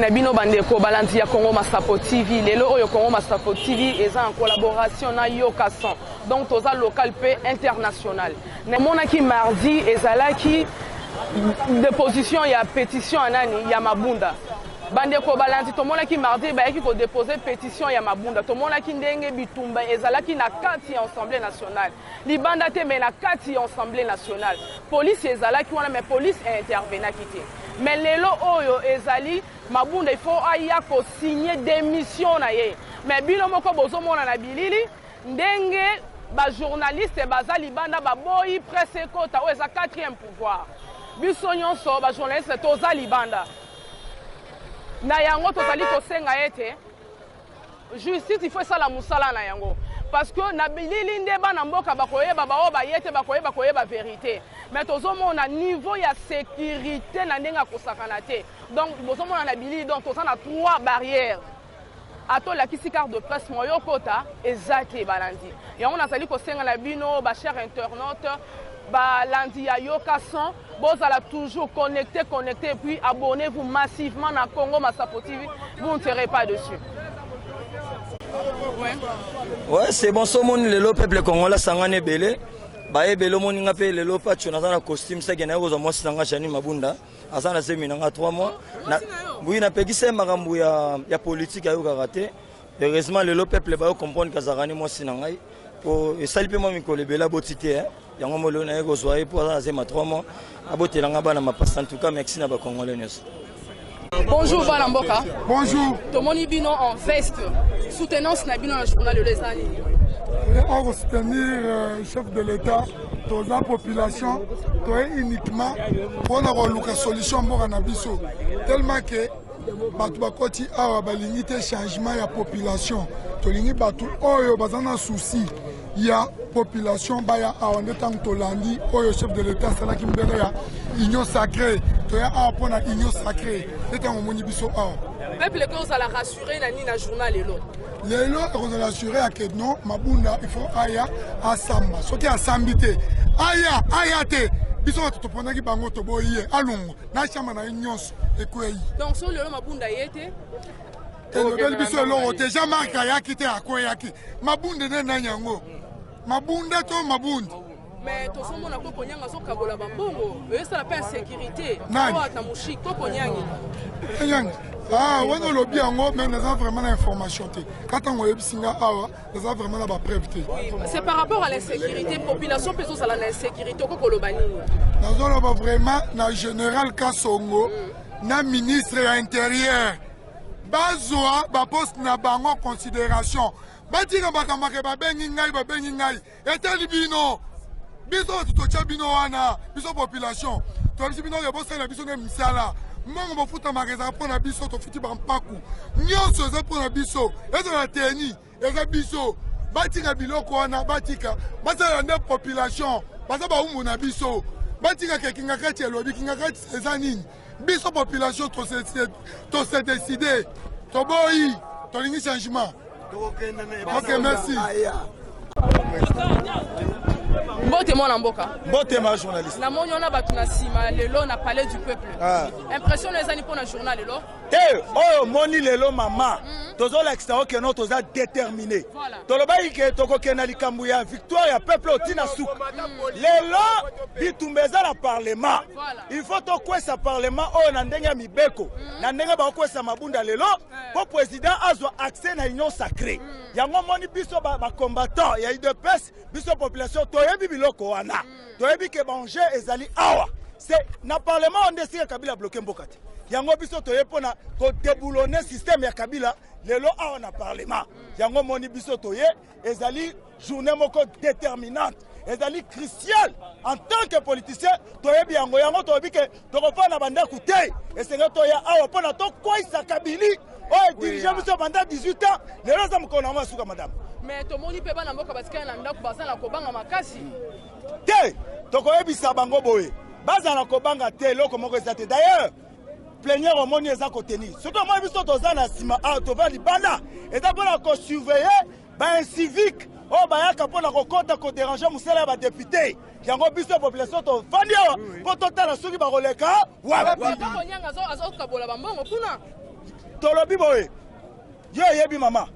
na bino bandeko balandi ya Congo Masapo TV lelo oyo Congo Masapo TV est en collaboration na Yoka Son donc toza local pe international na monaki mardi ezalaki déposition ya pétition anani ya Mabunda bandeko balandi tomonaki mardi bayaki ko déposer pétition ya Mabunda tomonaki ndenge bitumba ezalaki na kati ya Assemblée nationale libanda te mais na kati ya Assemblée nationale police ezalaki wana mais police intervenaki te mais lelo oyo ezali Mabunda il faut aya ko signer démission na ye mais bino moko bozomona na bilili ndenge ba journaliste baza libanda baboyi presse kota o eza 4e pouvoir biso nyonso ba journaliste toza libanda na yango tozali kosenga ete justice il faut sala musala na yango parce que na bilili nde bana mboka bakoyeba bao bayete bakoyeba vérité mais tozomona niveau ya sécurité na ndenga kosakana te donc bozomona na bilili donc toza na 3 barrières ato la kisi carte de presse moyo kota ezate balandi yango nazali kosenga na bino ba chers internautes ba landi ya Yoka Son bozala toujours connecté et puis abonnez-vous massivement na Congo Masapo TV vous ne serez pas dessus. Ouais, c'est bon, ce monde, le peuple congolais, sangane belé. Bae belo moninga pe le lopa tshona na costume ça gena ko zo mo sanga chani Mabunda. Asana seminanga 3 mois. Na oui na pekise makambu ya politique ayo karaté. Heureusement le peuple ba comprendre kazarani mo sinangai. Po esalipe mo mikolo bela botité hein. Yango mo lo na ko soye pour ça c'est ma 3 mois. Abotelanga bana ma passe en tout cas merci na ba congolais nyos. Bonjour Balamboka. Bonjour. Tomoni bino en veste. Soutenance na bino na journal Le Lesani. On va soutenir le chef de l'État, toute la population, uniquement pour avoir solution pour Anabiso. Tellement que Batubakoti a limité changement de la population. Tolingi Batu Oyo Bazana souci. Il y a population baya a en étant Tolandi Oyo chef de l'État c'est là qui me donne union sacrée. Toya a pour la union sacrée. C'est un monibiso a. Peuple que vous allez rassurer na journal elo. Lelo on a assuré à que non Mabunda il faut aya à Samba. Ce qui a sambité. Aya te. Biso to pona ki bango to boye alungu. Na chama na nyonso ekweyi. Donc so lelo Mabunda yete. Et le bel biso lo te jamais kaya kite akoyaki. Mabunda na nyango. Mabunda to Mabunda. Mais tout ce monde a pas cogné à son kabola bambongo. Et ça la peine sécurité. Nani. Tamushi ko konyangi. Ah, on a le bien mais nous avons vraiment l'information. Quand on a singa awa, nous avons vraiment la preuve. C'est par rapport à l'insécurité, population plutôt à l'insécurité ko kolobani. Nous avons vraiment na général Kassongo, na ministre de l'Intérieur. Bazoa ba poste na bango considération. Batinga bakamake ba bengi ngai. Et talibino. Biso to bino wana, biso population. To bino ya bossa na biso ngem sala. Mongo bofuta mageza pour na biso to futi ba mpaku. Nyonso za pour na biso. Ezo na teni, eza biso. Batika biloko wana, batika. Basa na population, basa ba umu na biso. Batika ke kinga kati lobi kinga kati eza nini? Biso population to se décider. To boyi, to lingi changement. OK, merci. Mbote mwana mboka. Mbote ma journaliste. Na moni on a batu na sima lelo na palais du peuple. Impression les ani pour na journal lelo. Oh moni lelo mama. Tozo l'extérieur que non toza déterminé. Toloba ike toko kena likambu ya victoire ya peuple otina souk. Lelo bitumbeza na parlement. Il faut to kwesa parlement o na ndenga mibeko. Na ndenga ba kwesa Mabunda lelo pour président azwa accès na union sacrée. Yango moni biso ba combattant ya UDPS biso population toyebi biloko wana. Toyebi ke banje ezali awa. C'est na parlement on décide Kabila bloquer mbokati. Yango biso toye pona ko déboulonner système ya Kabila lelo awa na parlement. Yango moni biso toye ezali journée moko déterminante. Ezali crucial en tant que politicien toyebi yango toyebi ke tokofa na banda kuté et c'est toya awa pona to koisa Kabili. Oh, dirigeant biso pendant 18 ans, les gens me connaissent suka madame. Mais to moni pe bana mboka basika na ndako basana kobanga makasi. Te, to koyebisa bango boye. Bazana kobanga te loko moko ezate. D'ailleurs, plénière au moni eza koteni. Surtout moi biso toza na sima a to va libana. Eza pona ko surveiller ba un civique. Oh bayaka pona ko kota ko déranger musala ba député. Yango biso population to fandia. Po totala soki ba koleka. Wa. Ko nyanga zo kabola bambongo kuna. tolobi boye yo yebi mama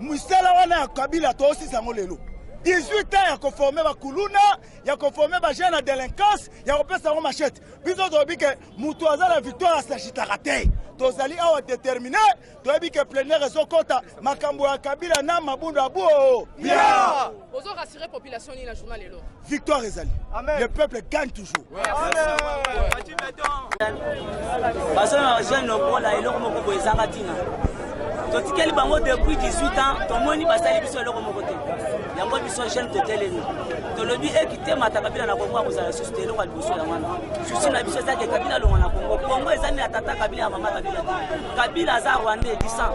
musala wana ya Kabila to aussi sango lelo 18 ans ya conformer ba kuluna ya conformer ba jeune délinquance ya kopesa ngo machette biso tolobi ke mutu azala victoire asachitaka te tozali awa déterminé toyebi ke plénière ezokota makambo ya Kabila na mabundu abuo bien ozo rassurer population ni la journal lelo victoire ezali le peuple gagne toujours basona jeune okola eloko moko boye ezanga tina totikeli bango depuis 18 ans tomoni basali biso eloko moko te yango biso jeune totelemi tolobi ekite mata Kabila na Kongo akozala société eloko liboso ya wana susi na biso ezaki Kabila longo na Kongo Kongo ezali na tata Kabila ya mama Kabila Kabila aza Rwanda lisan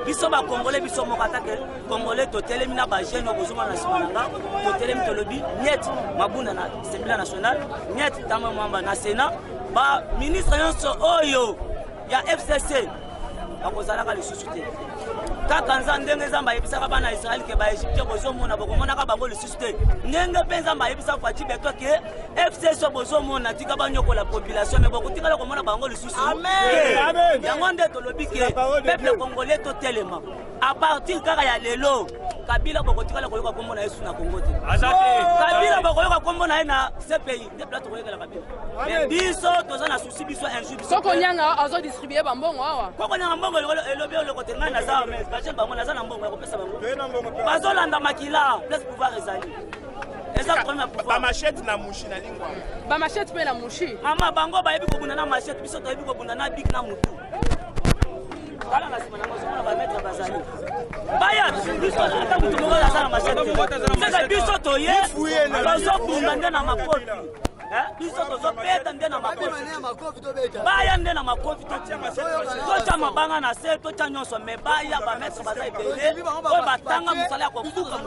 biso ba Congolais biso moko atake Congolais totelemi na ba jeune obozoma na sima nanga totelemi tolobi net mabunda na Assemblée nationale net tama mamba na Sénat ba ministre nyonso oyo ya FCC bakozalaka lisusu te kaka nzambe nzamba yebisaka bana Israël ke ba Egypte bozomona bokomonaka bango lisusu te ndenge mpe nzamba yebisa Fachi Beto ke FCC bozomona tika banyokola population me bokotikala komona bango lisusu amen yango nde tolobi ke peuple congolais totelema à partir kaka ya lelo Kabila bokotikala koyoka komona Yesu na Kongo te Kabila bokoyoka komona na CPI nde plateau koyoka Kabila biso toza na souci biso injuste soko nyanga azo distribuer bambongo awa koko nyanga mbongo elobi oloko tenga na za mais bachel bango na za na mbongo ya kopesa bango bazolanda makila place pouvoir ezali eza problème pouvoir ba machette na mushi na lingwa ba machette pe na mushi mama bango bayebi kobunda na machette biso toyebi kobunda na bik na mutu kala na sima na mazomona ba mettre bazali baya biso ata mutu moko na za na machette sasa biso toye bazobunda nde na makofi biso tozobeta nde na makofi baya nde na makofi totia mabanga na se totia nyonso me baya bametre baza ebele oyo batanga mosala ya kofuka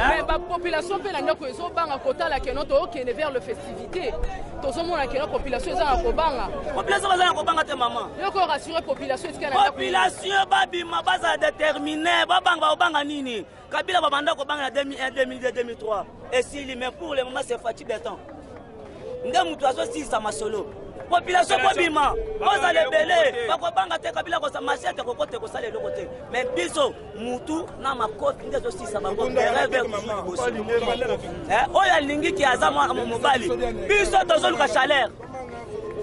mais bapopulation mpe na ndako ezobanga kotala keno tookende vers le festivité tozomona keno population eza na kobanga population baza na kobanga te mama yoko rassure population etika na population babima baza déterminé babanga baobanga nini Kabila babanda kobanga na 2001 2002 2003 esili mais pour le moment c'est Fachi Beton nde mutu azosisa masolo population bobima ozala ebele bakobanga te Kabila kosa machete kokote kosala eloko te mais biso mutu na makofi nde azosisa bango oyo alingiki aza mwana mobali biso tozoluka chaleur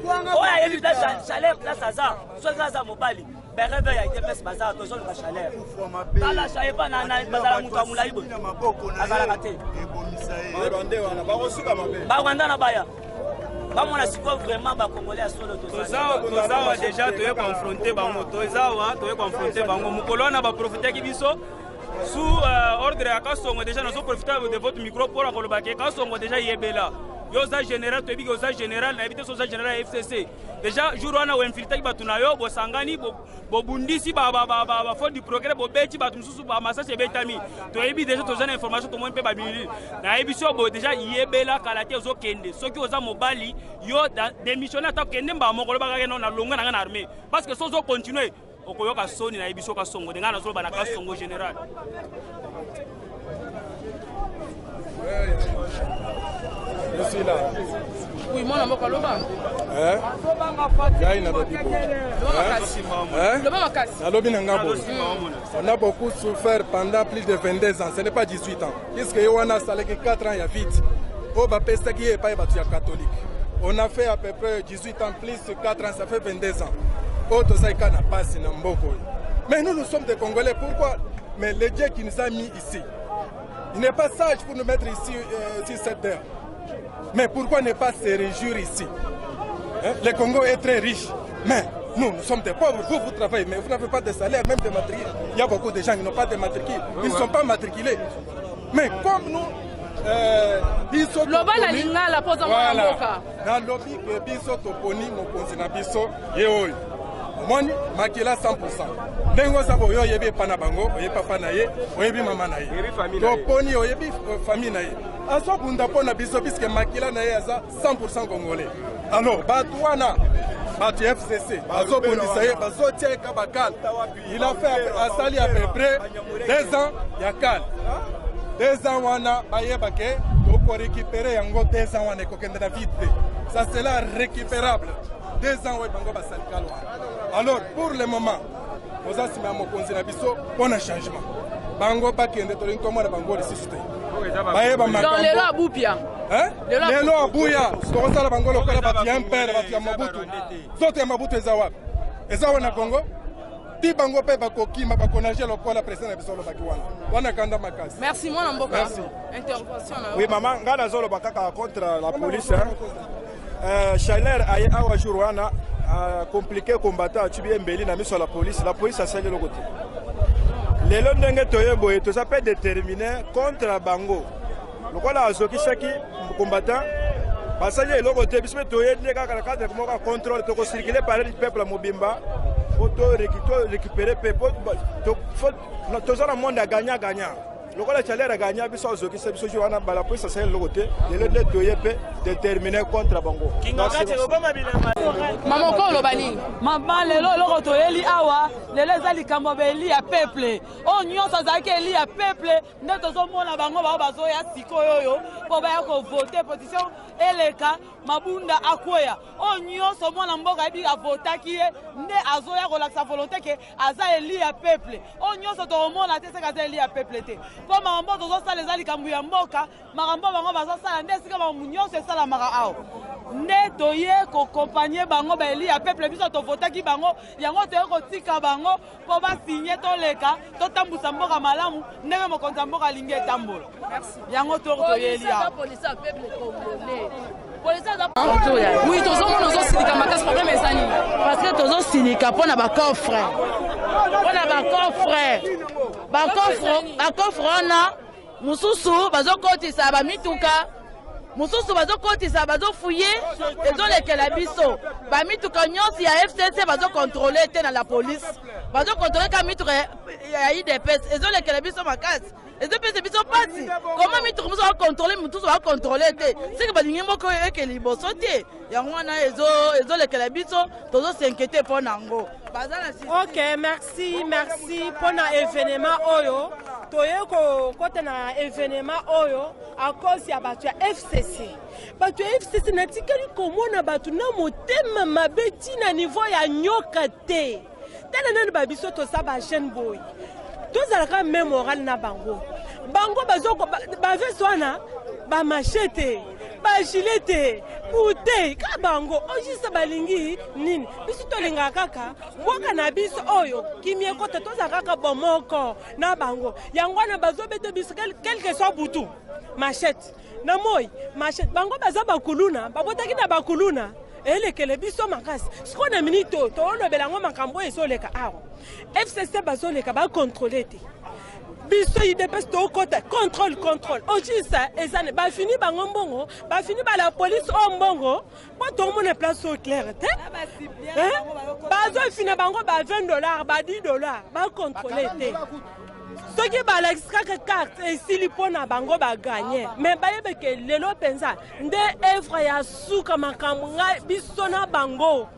oyo ayebi chaleur place aza soki aza mobali bereve ya IDPS bazala tozoluka chaleur tala chayepa bazala mutu amolai boye azalaka te barwanda na baya bamona siko vraiment ba Congolais solo tozawa déjà toye confronter bango toye confronter bango mukolo na ba profiter ki biso sous ordre ya Kasongo déjà nous profiter de votre micro pour akoloba ke Kasongo déjà yebela yoza général toyebi ke oza général na ebite soza général ya FCC déjà jour wana o infiltraki bato na yo bosangani bobundisi ba faute du progrès bobeti bato mosusu bamasasi ebetami toyebi déjà toza na information tomoni mpe babimili nayebi so bo déjà yebela kala te ozokende soki oza mobali yo démissionné ata okende mbala moko olobaka ke na longwa na nga na armée parce que so ozocontinue okoyoka soni nayebi so Kasongo nde nga nazoloba na Kasongo général Je suis là. Oui, moi, je suis là. On a beaucoup souffert pendant plus de 22 ans. Ce n'est pas 18 ans. Puisque on a salé 4 ans, il y a vite. On a fait à peu près 18 ans, plus de 4 ans, ça fait 22 ans. Mais nous sommes des Congolais. Pourquoi? Mais le Dieu qui nous a mis ici, il n'est pas sage pour nous mettre ici sur cette terre. Mais pourquoi ne pas se réjouir ici? Le Congo est très riche. Mais nous sommes des pauvres. Vous travaillez, mais vous n'avez pas de salaire, même de matricule. Il y a beaucoup de gens qui n'ont pas de matricule. Ils ne sont pas matriculés. Mais comme nous, loba la linga la pose en mboka. Na lobby que biso toponi mokonzi na biso yeoyo. Moni makila 100%. Dengo sabo yo yebi pana bango, oyebi papa na ye, oyebi mama na ye. Toponi oyebi famille na ye. Aso bunda pona biso puisque makila na ye aza 100% congolais. Alors batwana batu FCC, aso bondisa ye, baso tieka bakal. Il a fait asali à peu près 2 ans ya kal. 2 ans wana bayebake pour récupérer yango 2 ans wana kokende na vite. Ça c'est là récupérable. 2 ans ouais bango basali kalwa. Alors, pour le moment, nous avons un changement. Bango bakende to linkomona bango lisiste. Dans les lois Boupia. Hein? Les lois Bouya, ce qu'on sala bango lokola bati un père bati Mobutu. Zote Mobutu ezawa. Ezawa na Congo. Ti bango pe bakoki ma bakonaje lokola président biso lo bakiwana. Wana kanda makasi. Merci moi Namboka. Merci. Intervention là. Oui maman, ngana zolo bakaka contre la police. Chaleur aye awa jour wana compliqué combattant tu bien mbeli na miso la police a sali le côté. Les ndenge toyeboye to ça peut déterminer contre bango. Lokola azoki saki combattant basali le côté bisme toyende kaka cadre comme contrôle to circuler par le peuple mobimba auto récupérer peuple to to na monde à gagnant. Lokola chaleur a gagné biso azoki se biso joana bala police ça le côté les ndenge toyepe déterminer contre bango. Maman ko lobani. Maman lelo loko toyeli awa lelo ezali kambo beli ya peuple o nyonso azaki eli ya peuple nde tozomona bango bao bazoya sikoyo po baya ko voter position eleka mabunda akwea o nyonso mwana mboka yebi avotaki ye nde azoya kolakisa volonté ke aza eli ya peuple o nyonso tozomona te seka aza eli ya peuple te po makambo tozosala ezali kambo ya mboka makambo bango bazosala nde esika bango nyonso esalamaka awa nde toye kokompanye bango baeli ya peuple biso tovotaki bango yango toye kotika bango po basinye toleka totambusa mboka malamu ndenge mokonzi ya mboka alingi etambola yango toyeli awa. Oui, tozomona ozosindika makasi problème ezani parce que tozosindika mpona bacoffre bacoffre wana mosusu bazokotisa bamituka mosusu bazokotisa bazofuye ezolekela biso bamituka nyonso ya FCC bazokontrole te na la police bazokontrole ka mituka ya IDPS ezolekela biso makasi ezopesa biso pasi koma mituka mosusu bakontrole mosusu bakontrole te seke balingi moko ekeli liboso te yango wana ezolekela biso tozosenkete mpo nango. Ok, merci pour l'événement Oyo. Toyeko côté na événement Oyo à cause ya batu ya FCC. Batu ya FCC na tikeli komona batu na motema mabeti na niveau ya nyoka te. Tala nani babiso to sa ba jeune boy. Tozalaka même moral na bango. Bango bazoko ba veswana ba machete. Ba gilete bouteille ka bango ojisa balingi nini biso tolinga kaka mboka na biso oyo kimie kota toza kaka bomoko na bango yango na bazobete biso quelque soit butu machete na moi machete bango baza bakuluna babotaki na bakuluna elekele biso makasi siko na minito tolobela ngo makambo esoleka awa FCC bazoleka ba contrôler te biso IDPS to kota contrôle ojisa ezane ba fini bango mbongo ba fini ba la police o mbongo po to mona place au clair te bazo fini bango ba $20 ba $10 ba contrôler te soki ba la extra carte esili pona bango ba gagner mais ba yebeke lelo penza nde evre ya suka makambo biso na bango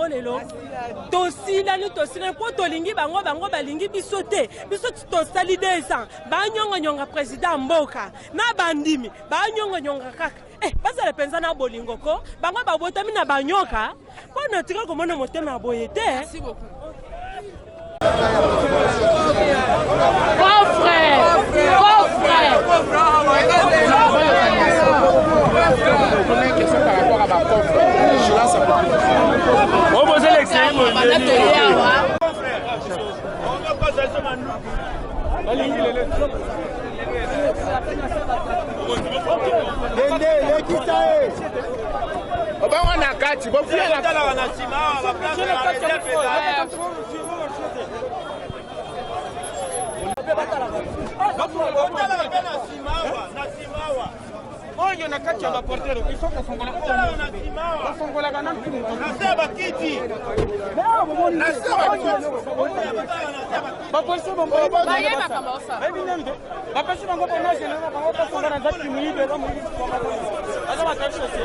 lelo tosila po tolingi bango balingi biso te biso tosali 2 ans banyonga président mboka na bandimi banyonga kaka bazala penza na bolingo ko bango babotami na banyoka po na tika komona motema boye te. Merci beaucoup. Première question par rapport à ma coffre. Je lance un peu. On pose l'examen. Oyo na kati ya baportero il faut kofongola bafongola kana naseba kiti bapolisi bongo bayeba kamba osa ebinende bapolisi bongo bona jena bango bafongola na zaki muibe ba muibe aza ba chose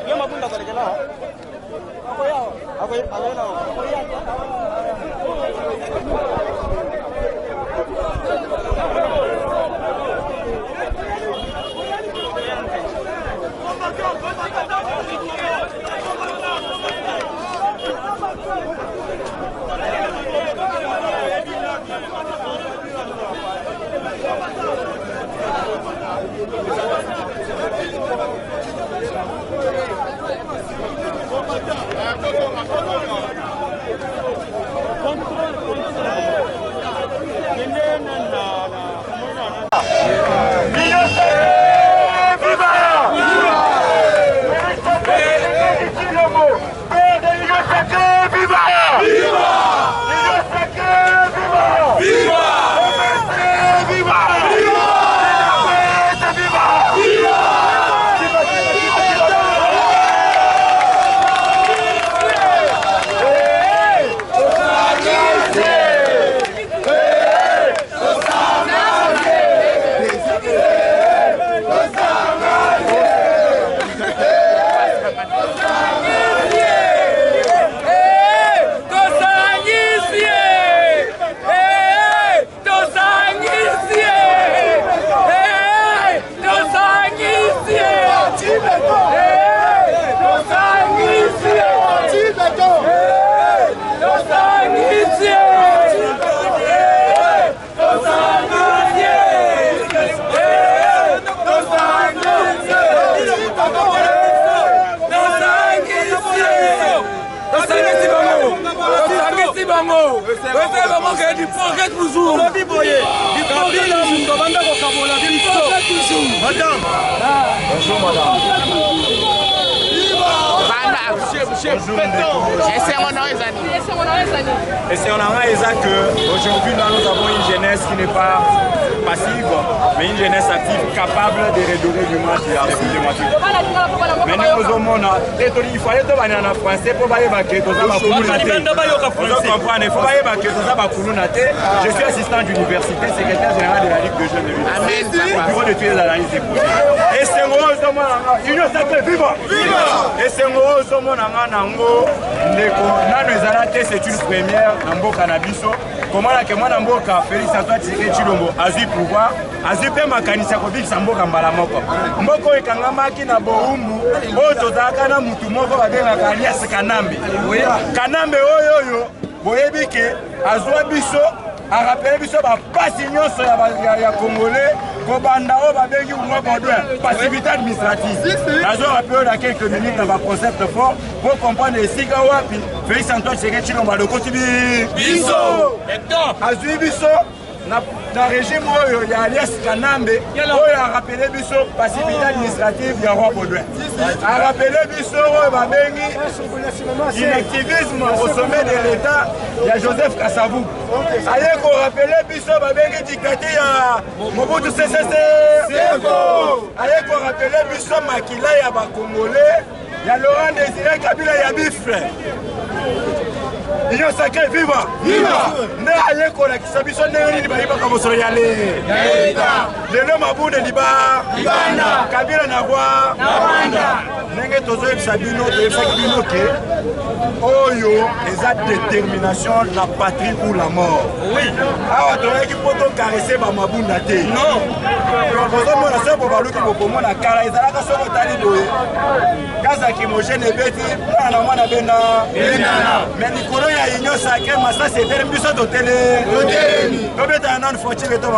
yo mabunda kolekela bango. Ese bango ke di forget toujours. Lobi boye. Di forget toujours. To banda ko kabola biso. Madame. Bonjour madame. Et c'est on a que aujourd'hui nous avons une jeunesse qui n'est pas passive, mais une jeunesse active capable de redorer du match de la République. Maintenant nous avons il fallait que en français pour je suis assistant d'université, secrétaire général de la Ligue de jeunes de ville. Bureau de tuer les analyses des projets. Et c'est union sacrée, viva! Et c'est nango ndeko nano ezala te c'est une première na mboka na biso komona ke mwana mboka Félix Antoine Tshisekedi Tshilombo azwi pouvoir azwi pe makanisi ya kobikisa mboka mbala moko mboko ekangamaki na boumbu oyo tozalaka na mutu moko babengaka alias Kanambe Kanambe oyo boyebi ke azwa biso arapele biso bapasi nyonso ya congolais kobanda oyo babengi umwa Baudouin passivité administrative nazo rappele na quelques minutes na baconcept fort pour comprendre esika wapi Félix Antoine Tshisekedi Tshilombo alokoti biso azwi biso na régime oyo ya alias Kanambe oyo arapele biso passivité administrative ya roi Baudouin arapele biso oyo babengi inactivisme au sommet de l'état ya Joseph Kasavubu aye korapele biso babengi dictature ya Mobutu Sese Seko aye korapele biso makila ya bakongolais ya Laurent Désiré Kabila ya bifre Union sacrée, viva! Viva! Ne aye kolakisa biso ndenge nini bayibaka mosolo ya lelo mabunde liba libanda Kabila na roi na Rwanda ndenge tozoyebisa bino toyebisaki bino ke oyo eza détermination la patrie ou la mort awa toyaki mpo tokarese bamabunda te ozomona so po baluki bokomona kala ezalaka soki otali boye gaza kimogene ebeti mwana na mwana bena me likolo ya union sacré masasi etelemi biso totelemi tobetana nano fotile to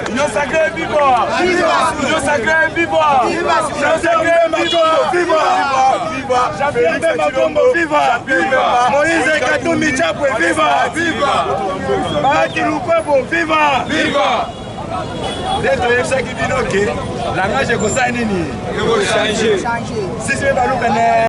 Union sacrée, viva! Union sacrée, viva! Union sacrée, Matombo, viva! Viva! Jean-Pierre Matombo, viva! Viva! Moïse Katumbi Chapwe, viva! Viva! Bahati Lukwebo, viva! Viva! Dès toyebisaki bino ke langage ekosala nini ekochange sisi mpe baluka